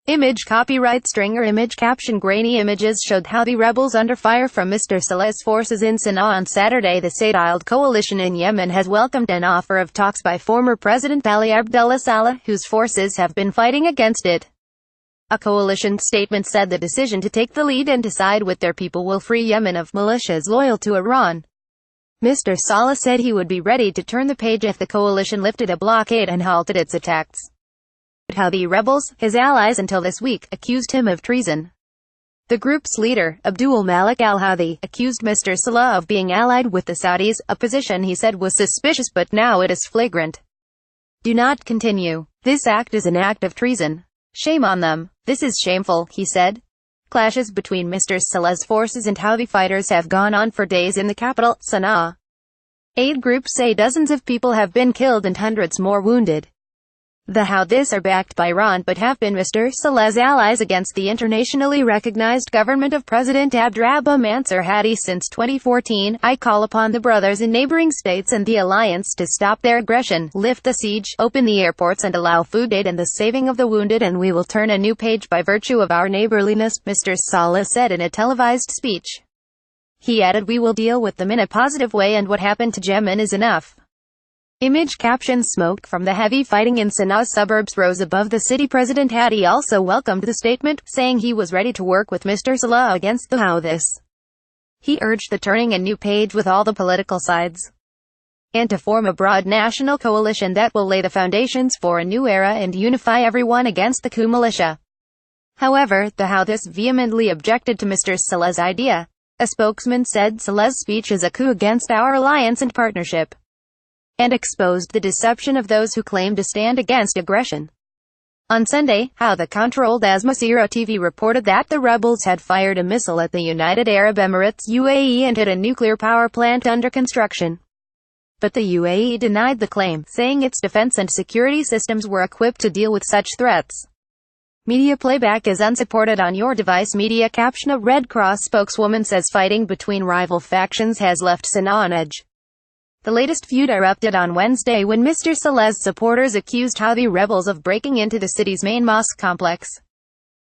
Image copyright Stringer image caption Grainy images showed Houthi rebels under fire from Mr. Saleh's forces in Sana'a on Saturday. The Saudi-led coalition in Yemen has welcomed an offer of talks by former President Ali Abdullah Saleh, whose forces have been fighting against it. A coalition statement said the decision to take the lead and decide with their people will free Yemen of militias loyal to Iran. Mr. Saleh said he would be ready to turn the page if the coalition lifted a blockade and halted its attacks. But Houthi rebels, his allies until this week, accused him of treason. The group's leader, Abdul Malik al-Houthi, accused Mr. Saleh of being allied with the Saudis, a position he said was suspicious but now it is flagrant. Do not continue. This act is an act of treason. Shame on them. This is shameful, he said. Clashes between Mr. Saleh's forces and Houthi fighters have gone on for days in the capital, Sana'a. Aid groups say dozens of people have been killed and hundreds more wounded. The Houthis are backed by Iran but have been Mr. Saleh's allies against the internationally recognized government of President Abdrabbuh Mansur Hadi since 2014. I call upon the brothers in neighboring states and the alliance to stop their aggression, lift the siege, open the airports and allow food aid and the saving of the wounded, and we will turn a new page by virtue of our neighborliness, Mr. Saleh said in a televised speech. He added, we will deal with them in a positive way and what happened to Yemen is enough. Image caption Smoke from the heavy fighting in Sana'a suburbs rose above the city. President Hadi also welcomed the statement, saying he was ready to work with Mr. Saleh against the Houthis. He urged the turning a new page with all the political sides, and to form a broad national coalition that will lay the foundations for a new era and unify everyone against the coup militia. However, the Houthis vehemently objected to Mr. Saleh's idea. A spokesman said Saleh's speech is a coup against our alliance and partnership, and exposed the deception of those who claim to stand against aggression. On Sunday, Houthi-controlled Al Masirah TV reported that the rebels had fired a missile at the United Arab Emirates (UAE) and hit a nuclear power plant under construction. But the UAE denied the claim, saying its defense and security systems were equipped to deal with such threats. Media playback is unsupported on your device. Media caption A Red Cross spokeswoman says fighting between rival factions has left Sana'a on edge. The latest feud erupted on Wednesday when Mr. Saleh's supporters accused Houthi rebels of breaking into the city's main mosque complex.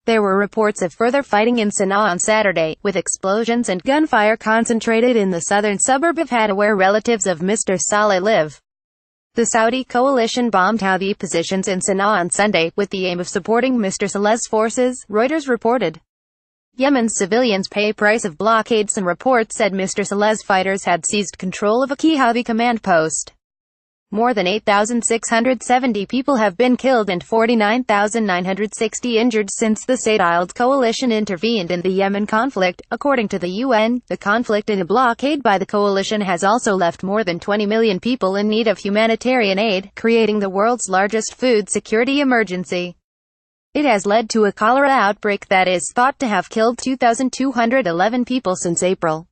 There were reports of further fighting in Sana'a on Saturday, with explosions and gunfire concentrated in the southern suburb of Hadda where relatives of Mr. Saleh live. The Saudi coalition bombed Houthi positions in Sana'a on Sunday, with the aim of supporting Mr. Saleh's forces, Reuters reported. Yemen's civilians pay price of blockade. Some reports said Mr. Saleh's fighters had seized control of a key Houthi command post. More than 8,670 people have been killed and 49,960 injured since the Saudi-led coalition intervened in the Yemen conflict, according to the UN. The conflict and a blockade by the coalition has also left more than 20 million people in need of humanitarian aid, creating the world's largest food security emergency. It has led to a cholera outbreak that is thought to have killed 2,211 people since April.